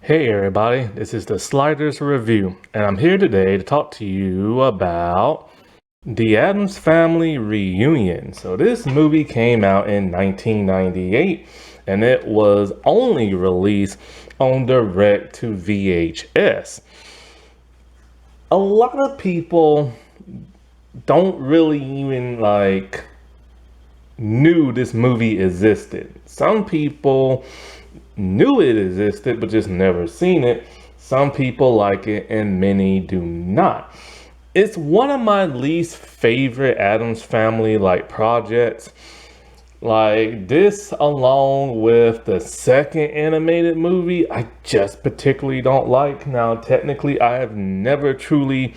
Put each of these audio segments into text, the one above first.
Hey everybody, this is the Sliders Review, and I'm here today to talk to you about the Addams Family Reunion. So this movie came out in 1998, and it was only released on direct to VHS. A lot of people don't really even knew this movie existed. Some people knew it existed but just never seen it. Some people like it and many do not. It's one of my least favorite Addams Family projects. Like this along with the second animated movie, I just particularly don't like. Now, technically, I have never truly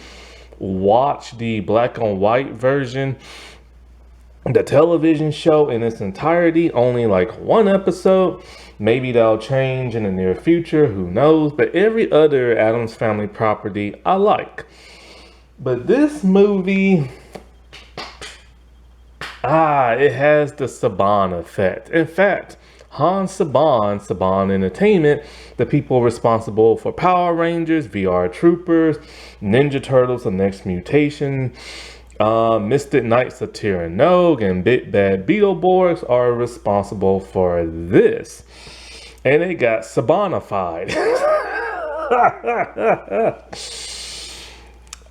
watched the black and white version, the television show in its entirety, only like one episode. Maybe that'll change in the near future, who knows? But every other Addams Family property I like. But this movie, it has the Saban effect. In fact, Hans Saban, Saban Entertainment, the people responsible for Power Rangers, VR Troopers, Ninja Turtles, The Next Mutation, Mystic Knights of Tyrannog, and Big Bad Beetleborgs are responsible for this. And it got Sabanified.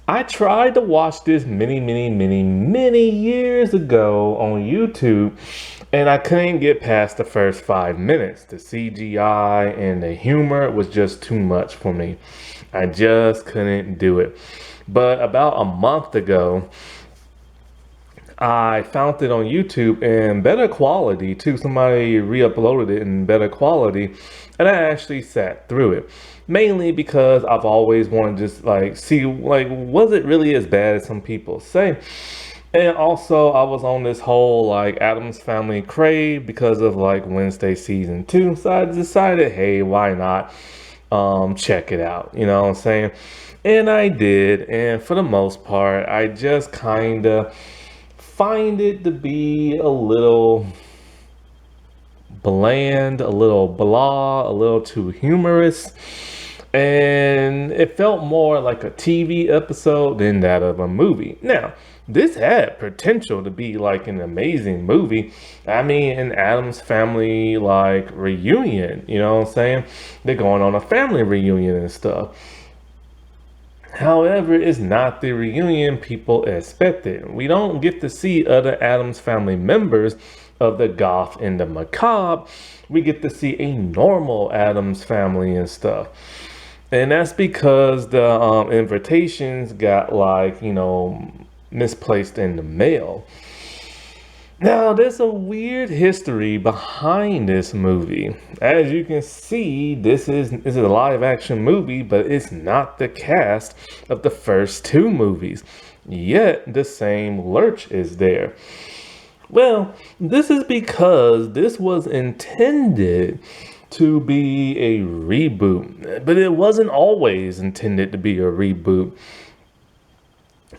I tried to watch this many years ago on YouTube, and I couldn't get past the first 5 minutes. The CGI and the humor was just too much for me. I just couldn't do it. But about a month ago, I found it on YouTube in better quality too. Somebody re-uploaded it in better quality, and I actually sat through it. Mainly because I've always wanted to just see was it really as bad as some people say? And also I was on this whole Addams Family crave because of Wednesday season 2. So I decided, hey, why not check it out? You know what I'm saying? And I did, and for the most part, I just kinda find it to be a little bland, a little blah, a little too humorous. And it felt more like a TV episode than that of a movie. Now, this had potential to be an amazing movie. I mean, an Addams Family reunion, you know what I'm saying? They're going on a family reunion and stuff. However, it's not the reunion people expected. We don't get to see other Addams Family members of the goth and the macabre. We get to see a normal Addams Family and stuff. And that's because the invitations got misplaced in the mail. Now, there's a weird history behind this movie. As you can see, this is a live action movie, but it's not the cast of the first two movies. Yet, the same lurch is there. Well, this is because this was intended to be a reboot, but it wasn't always intended to be a reboot.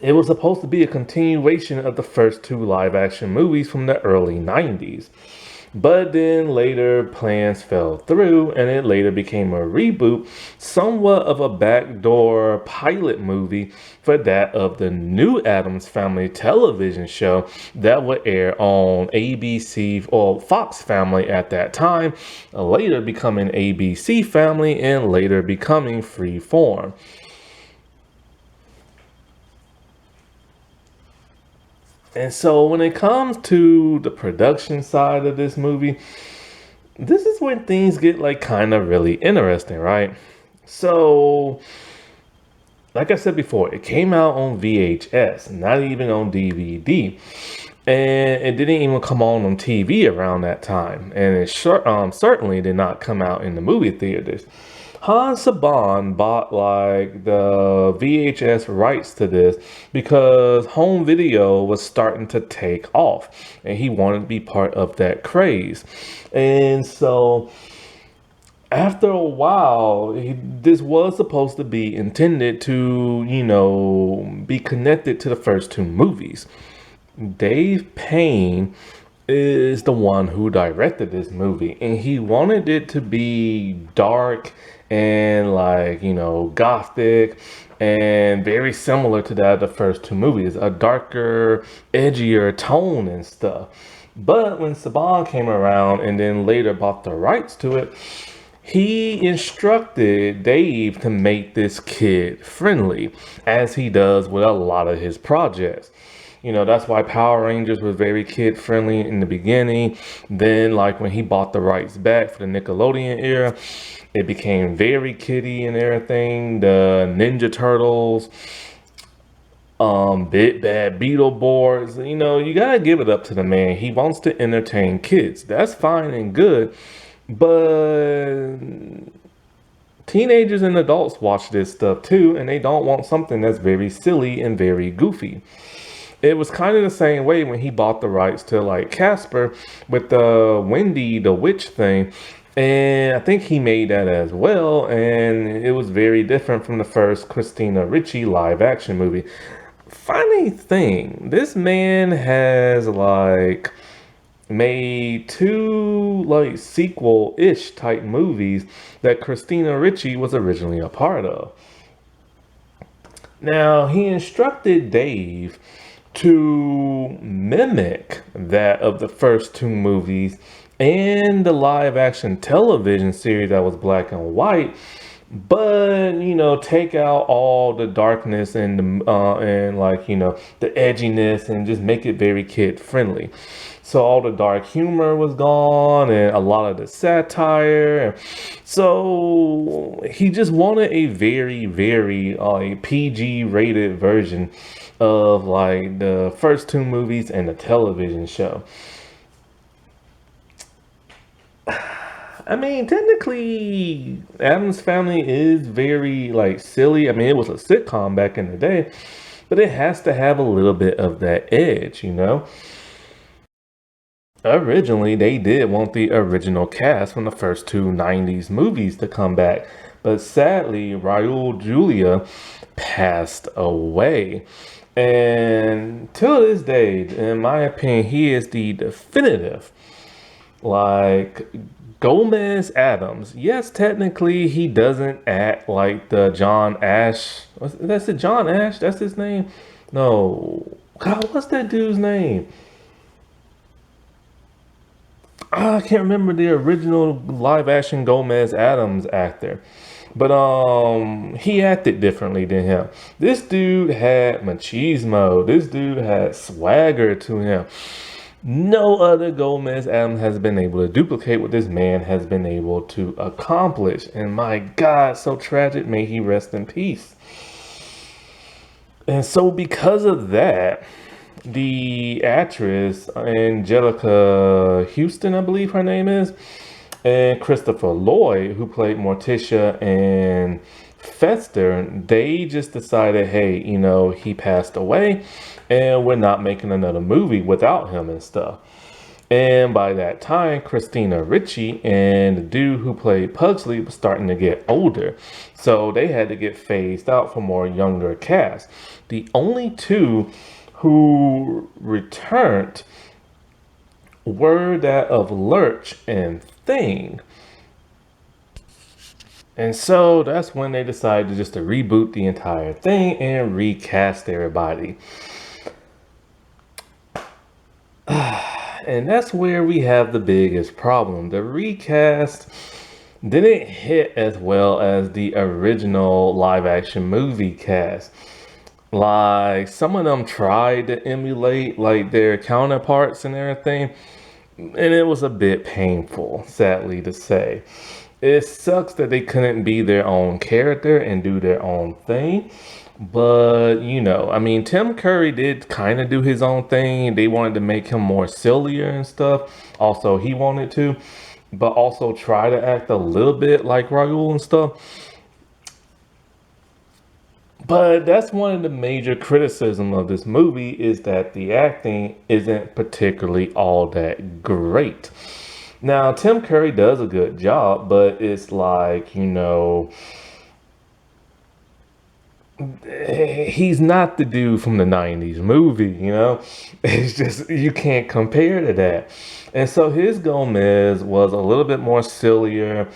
It was supposed to be a continuation of the first two live action movies from the early 90s. But then later plans fell through and it later became a reboot, somewhat of a backdoor pilot movie for that of the new Addams Family television show that would air on ABC or Fox Family at that time, later becoming ABC Family and later becoming Freeform. And so when it comes to the production side of this movie, this is when things get kind of really interesting, right? So, like I said before, it came out on VHS, not even on DVD. And it didn't even come on TV around that time. And it certainly did not come out in the movie theaters. Hans Saban bought the VHS rights to this because home video was starting to take off and he wanted to be part of that craze. And so after a while, this was supposed to be intended to, be connected to the first two movies. Dave Payne is the one who directed this movie, and he wanted it to be dark and like, gothic and very similar to that of the first two movies, a darker, edgier tone and stuff. But when Saban came around and then later bought the rights to it, he instructed Dave to make this kid friendly, as he does with a lot of his projects. That's why Power Rangers was very kid friendly in the beginning. Then, like when he bought the rights back for the Nickelodeon era, it became very kiddie and everything. The Ninja Turtles, Big Bad Beetleborgs. You gotta give it up to the man. He wants to entertain kids. That's fine and good, but teenagers and adults watch this stuff too, and they don't want something that's very silly and very goofy. It was kind of the same way when he bought the rights to like Casper with the Wendy the Witch thing. And I think he made that as well. And it was very different from the first Christina Ricci live action movie. Funny thing, this man has like made two like sequel-ish type movies that Christina Ricci was originally a part of. Now, he instructed Dave to mimic that of the first two movies and the live action television series that was black and white, but take out all the darkness and the edginess and just make it very kid friendly. So all the dark humor was gone and a lot of the satire. So he just wanted a very, very PG rated version of like the first two movies and the television show. I mean, technically, Addams Family is very like silly. I mean, it was a sitcom back in the day, but it has to have a little bit of that edge. Originally, they did want the original cast from the first two 90s movies to come back, but sadly, Raul Julia passed away. And till this day, in my opinion, he is the definitive, like, Gomez Addams. Yes, technically, he doesn't act like the John Ash. That's the John Ash? That's his name? No. God, what's that dude's name? I can't remember the original live action Gomez Addams actor. But he acted differently than him. This dude had machismo. This dude had swagger to him. No other Gomez Addams has been able to duplicate what this man has been able to accomplish. And my God, so tragic. May he rest in peace. And so because of that, the actress Angelica Houston, I believe her name is, and Christopher Lloyd, who played Morticia and Fester, they just decided, hey, he passed away and we're not making another movie without him and stuff. And by that time, Christina Ricci and the dude who played Pugsley was starting to get older. So they had to get phased out for more younger cast. The only two who returned were that of Lurch and Thing. And so that's when they decided just to reboot the entire thing and recast everybody. And that's where we have the biggest problem. The recast didn't hit as well as the original live action movie cast. Like, some of them tried to emulate like their counterparts and everything, and it was a bit painful, sadly to say. It sucks that they couldn't be their own character and do their own thing. But, I mean, Tim Curry did kind of do his own thing. They wanted to make him more sillier and stuff. Also, he wanted to, but also try to act a little bit like Raul and stuff. But that's one of the major criticism of this movie, is that the acting isn't particularly all that great. Now, Tim Curry does a good job, but it's like, he's not the dude from the 90s movie, you know? It's just, you can't compare to that. And so his Gomez was a little bit more sillier,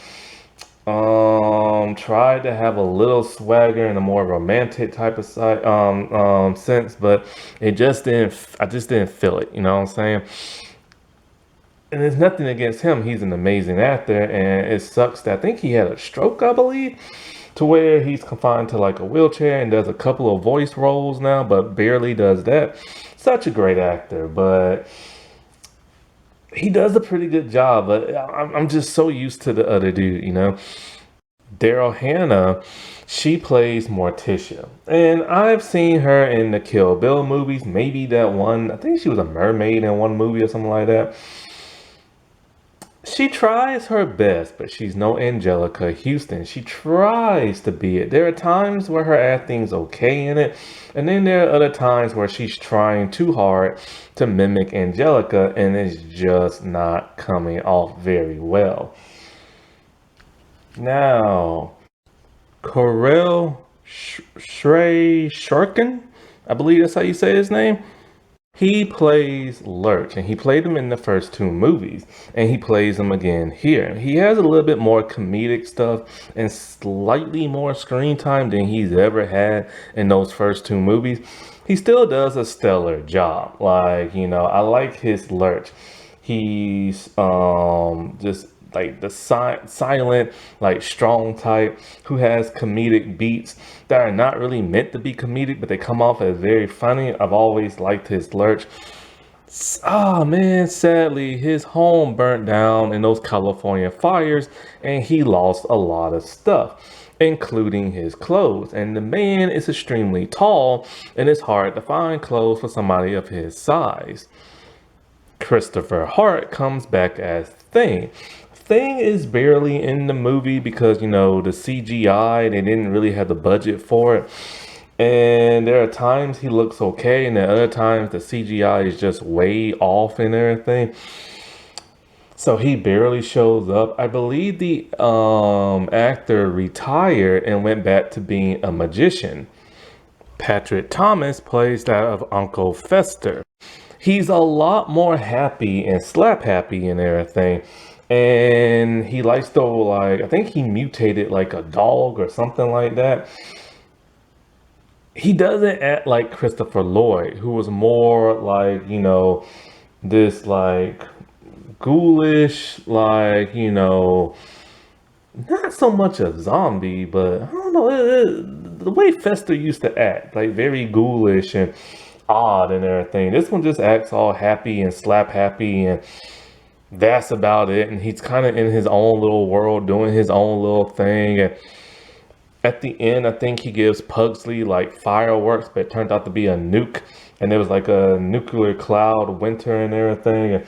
tried to have a little swagger and a more romantic type of sense, but it just didn't, I just didn't feel it, you know what I'm saying? And there's nothing against him. He's an amazing actor, and it sucks that I think he had a stroke, I believe, to where he's confined to like a wheelchair and does a couple of voice roles now, but barely does that. Such a great actor, but he does a pretty good job. But I'm just so used to the other dude, you know. Daryl Hannah, she plays Morticia, and I've seen her in the Kill Bill movies. Maybe that one. I think she was a mermaid in one movie or something like that. She tries her best, but she's no Angelica Houston. She tries to be it. There are times where her acting's okay in it, and then there are other times where she's trying too hard to mimic Angelica, and it's just not coming off very well. Now, Corel Shrey Sharkin, I believe that's how you say his name. He plays Lurch, and he played him in the first two movies, and he plays him again here. He has a little bit more comedic stuff and slightly more screen time than he's ever had in those first two movies. He still does a stellar job. Like, you know, I like his Lurch. He's just like the silent, like strong type who has comedic beats that are not really meant to be comedic, but they come off as very funny. I've always liked his Lurch. Oh man, sadly, his home burnt down in those California fires, and he lost a lot of stuff, including his clothes. And the man is extremely tall, and it's hard to find clothes for somebody of his size. Christopher Hart comes back as Thing. Thing is barely in the movie because, you know, the CGI, they didn't really have the budget for it. And there are times he looks okay, and then other times the CGI is just way off and everything. So he barely shows up. I believe the actor retired and went back to being a magician. Patrick Thomas plays that of Uncle Fester. He's a lot more happy and slap happy and everything. And he likes to, like, I think he mutated like a dog or something like that. He doesn't act like Christopher Lloyd, who was more like, you know, this like ghoulish, like, you know, not so much a zombie, but I don't know, the way Fester used to act, like very ghoulish and odd and everything. This one just acts all happy and slap happy, and that's about it. And he's kind of in his own little world, doing his own little thing. And at the end, I think he gives Pugsley like fireworks, but it turned out to be a nuke. And there was like a nuclear cloud winter and everything. And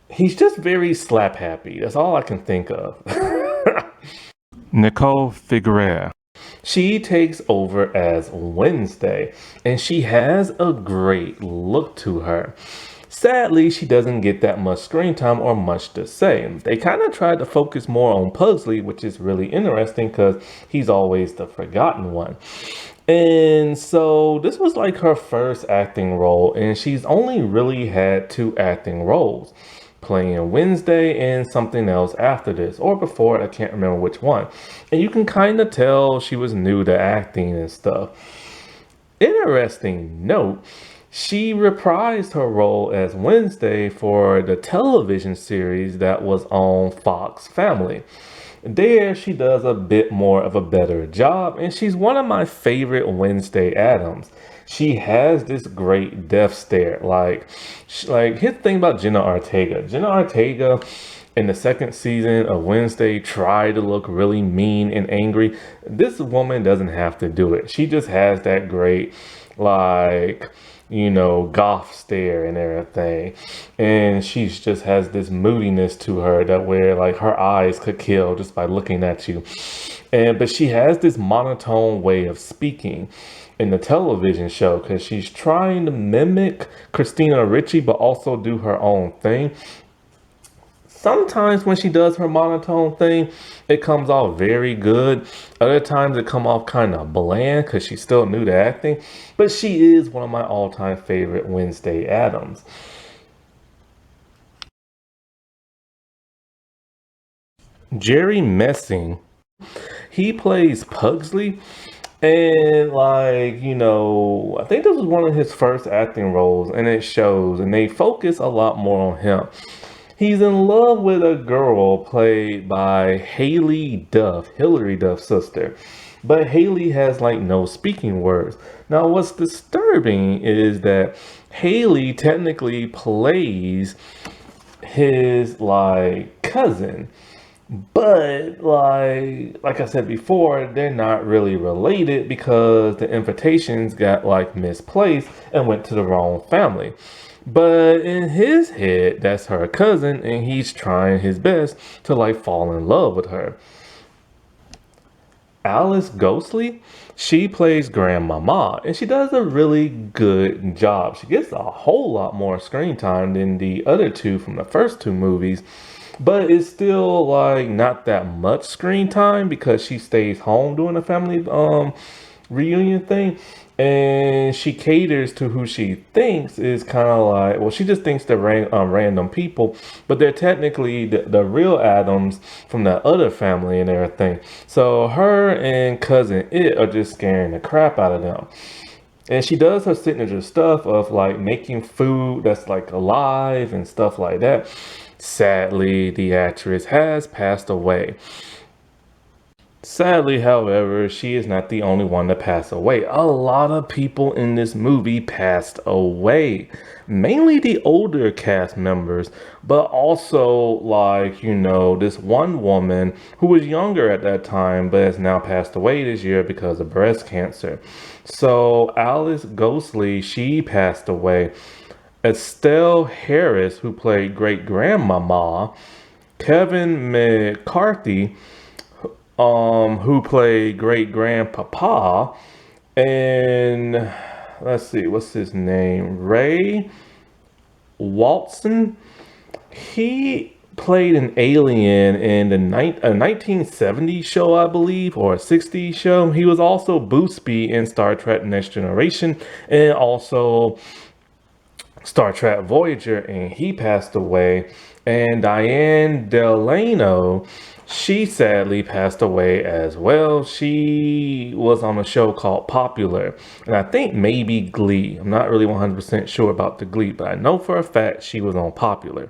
he's just very slap happy. That's all I can think of. Nicole Figueroa. She takes over as Wednesday, and she has a great look to her. Sadly, she doesn't get that much screen time or much to say. They kind of tried to focus more on Pugsley, which is really interesting because he's always the forgotten one. And so this was like her first acting role, and she's only really had two acting roles, playing Wednesday and something else after this or before. I can't remember which one. And you can kind of tell she was new to acting and stuff. Interesting note, she reprised her role as Wednesday for the television series that was on Fox Family. There, she does a bit more of a better job, and she's one of my favorite Wednesday Addams. She has this great death stare. Like here's the thing about Jenna Ortega. Jenna Ortega in the second season of Wednesday tried to look really mean and angry. This woman doesn't have to do it. She just has that great, like, you know, goth stare and everything. And she just has this moodiness to her that where like her eyes could kill just by looking at you. But she has this monotone way of speaking in the television show because she's trying to mimic Christina Ricci but also do her own thing. Sometimes when she does her monotone thing, it comes off very good. Other times it come off kind of bland because she's still new to acting. But she is one of my all-time favorite Wednesday Addams. Jerry Messing, he plays Pugsley. And I think this was one of his first acting roles, and it shows, and they focus a lot more on him. He's in love with a girl played by Haley Duff, Hilary Duff's sister. But Haley has like no speaking words. Now, what's disturbing is that Haley technically plays his cousin. But like I said before, they're not really related because the invitations got misplaced and went to the wrong family. But in his head, that's her cousin, and he's trying his best to fall in love with her. Alice Ghostly, she plays Grandmama, and she does a really good job. She gets a whole lot more screen time than the other two from the first two movies, but it's still not that much screen time because she stays home doing a family reunion thing, and she caters to who she thinks is kind of she just thinks they're random people, but they're technically the real Adams from that other family and everything. So her and cousin It are just scaring the crap out of them. And she does her signature stuff of making food that's alive and stuff like that. Sadly, the actress has passed away. Sadly, however, she is not the only one to pass away. A lot of people in this movie passed away. Mainly the older cast members, but also, this one woman who was younger at that time, but has now passed away this year because of breast cancer. So, Alice Ghostly, she passed away. Estelle Harris, who played Great Grandmama, Kevin McCarthy, who played Great Grandpapa, and let's see, what's his name? Ray Walston. He played an alien in a 1970s show, I believe, or a 60s show. He was also Boosby in Star Trek Next Generation, and also Star Trek Voyager, and he passed away. And Diane Delano, she sadly passed away as well. She was on a show called Popular, and I think maybe Glee. I'm not really 100% sure about the Glee, but I know for a fact she was on Popular.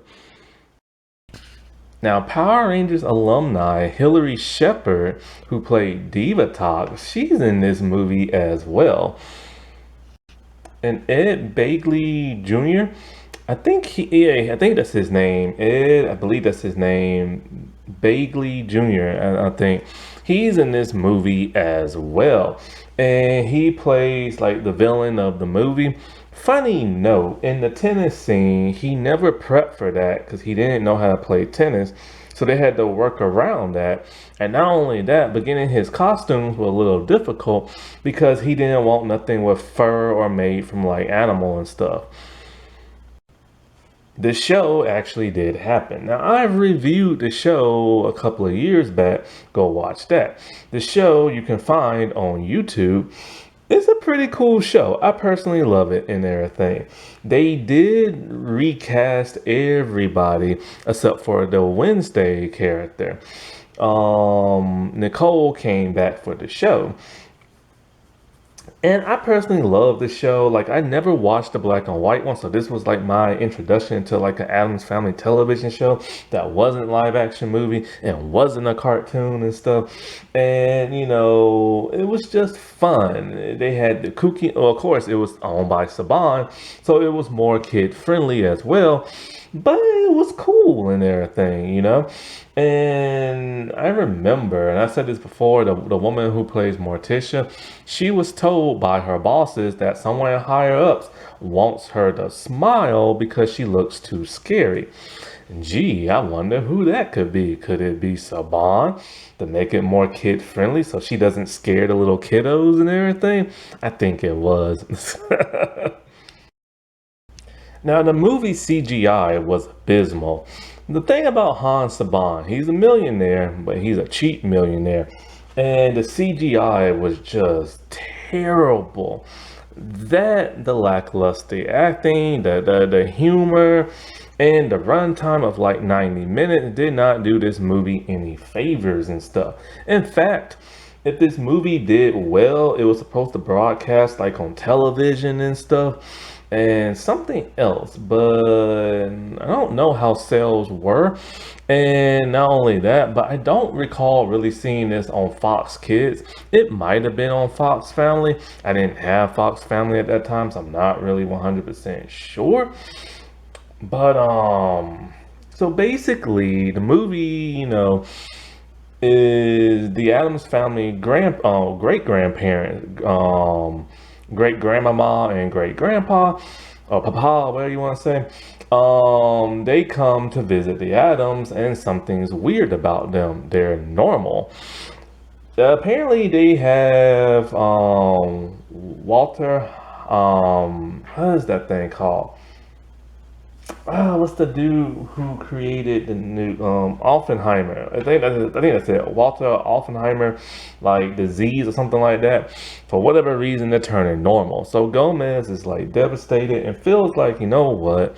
Now, Power Rangers alumni Hilary Shepard, who played Diva Talk, she's in this movie as well. And Ed Begley Jr., I think that's his name. Ed, I believe that's his name. Bagley Jr., I think. He's in this movie as well. And he plays the villain of the movie. Funny note, in the tennis scene, he never prepped for that because he didn't know how to play tennis. So they had to work around that. And not only that, but getting his costumes were a little difficult because he didn't want nothing with fur or made from animal and stuff. The show actually did happen. Now, I've reviewed the show a couple of years back. Go watch that. The show you can find on YouTube. It's a pretty cool show. I personally love it and everything. They did recast everybody except for the Wednesday character. Nicole came back for the show. And I personally love the show. I never watched the black and white one, so this was my introduction to an Addams Family television show that wasn't live action movie and wasn't a cartoon and stuff. And it was just fun. They had the kooky, well, of course, it was owned by Saban, so it was more kid friendly as well. But it was cool and everything. And I remember, and I said this before, the woman who plays Morticia, she was told by her bosses that someone higher ups wants her to smile because she looks too scary. Gee, I wonder who that could be. Could it be Saban to make it more kid friendly so she doesn't scare the little kiddos and everything? I think it was. Now, the movie CGI was abysmal. The thing about Hans Saban, he's a millionaire, but he's a cheap millionaire. And the CGI was just terrible. That, the lackluster acting, the humor, and the runtime of like 90 minutes did not do this movie any favors and stuff. In fact, if this movie did well, it was supposed to broadcast like on television and stuff and something else, but I don't know how sales were. And not only that, but I don't recall really seeing this on Fox Kids. It might have been on Fox Family. I didn't have Fox Family at that time, so I'm not really 100% sure. But so basically the movie, is the Addams family great grandparents, great grandmama and great grandpa, or papa, whatever you want to say. They come to visit the Addams, and something's weird about them. They're normal. Apparently, they have Walter. What is that thing called? What's the dude who created the new Oppenheimer? I think that's it. Walter Oppenheimer, like disease or something like that. For whatever reason, they're turning normal. So Gomez is like devastated and feels like, you know what,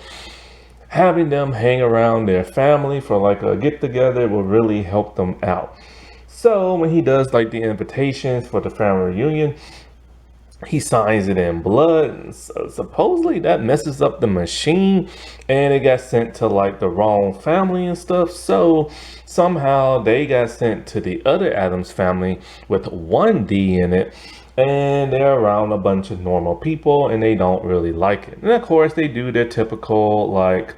having them hang around their family for like a get together will really help them out. So when he does like the invitations for the family reunion, he signs it in blood. And supposedly that messes up the machine and it got sent to like the wrong family and stuff. So somehow they got sent to the other Addams family with one D in it. And they're around a bunch of normal people and they don't really like it. And of course they do their typical like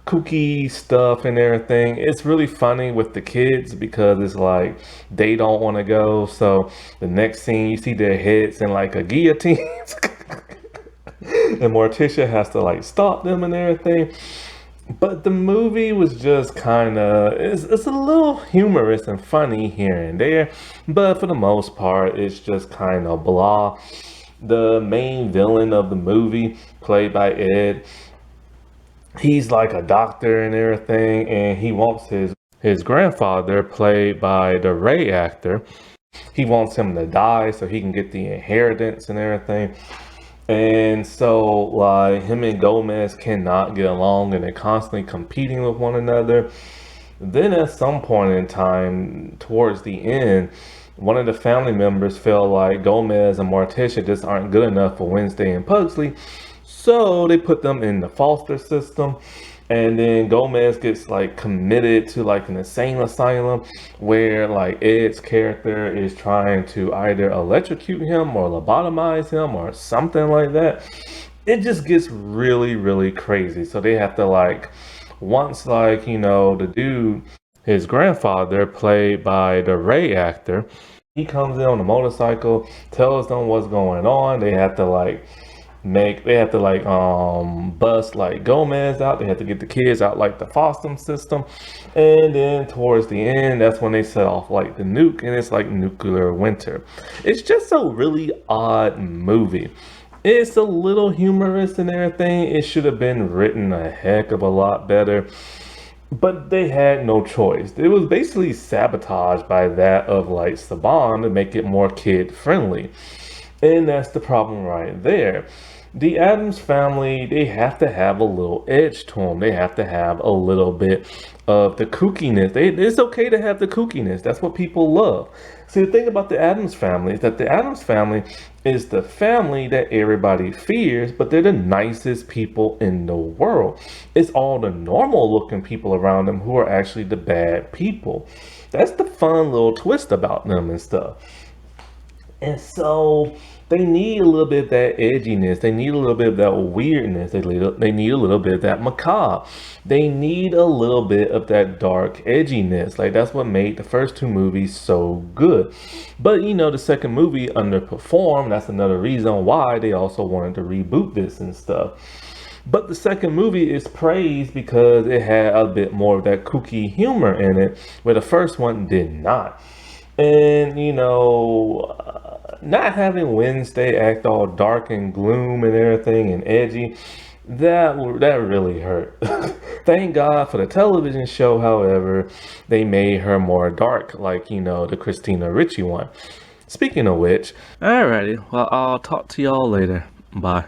kooky stuff and everything. It's really funny with the kids because it's like they don't want to go. So the next scene, you see their heads in like a guillotine, and Morticia has to like stop them and everything. But the movie was just kind of, it's a little humorous and funny here and there, but for the most part, it's just kind of blah. The main villain of the movie, played by Ed, he's like a doctor and everything, and he wants his grandfather, played by the Ray actor, he wants him to die so he can get the inheritance and everything. And so like him and Gomez cannot get along and they're constantly competing with one another. Then at some point in time, towards the end, one of the family members feel like Gomez and Morticia just aren't good enough for Wednesday and Pugsley. So they put them in the foster system. And then Gomez gets like committed to like an insane asylum where like Ed's character is trying to either electrocute him or lobotomize him or something like that. It just gets really, really crazy. So they have to like, once like, the dude, his grandfather, played by the Ray actor, he comes in on a motorcycle, tells them what's going on. They have to like bust like Gomez out. They have to get the kids out like the foster system. And then towards the end, that's when they set off like the nuke, and it's like nuclear winter. It's just a really odd movie. It's a little humorous and everything. It should have been written a heck of a lot better, but they had no choice. It was basically sabotaged by that of like Saban to make it more kid friendly. And that's the problem right there. The Addams family, they have to have a little edge to them. They have to have a little bit of the kookiness. It's okay to have the kookiness. That's what people love. See, the thing about the Addams family is that the Addams family is the family that everybody fears, but they're the nicest people in the world. It's all the normal looking people around them who are actually the bad people. That's the fun little twist about them and stuff. And so they need a little bit of that edginess. They need a little bit of that weirdness. They need a little bit of that macabre. They need a little bit of that dark edginess. Like that's what made the first two movies so good. But the second movie underperformed. That's another reason why they also wanted to reboot this and stuff. But the second movie is praised because it had a bit more of that kooky humor in it, where the first one did not. And not having Wednesday act all dark and gloom and everything and edgy, That really hurt. Thank God for the television show, however, they made her more dark, like, the Christina Ricci one. Speaking of which, alrighty, well, I'll talk to y'all later. Bye.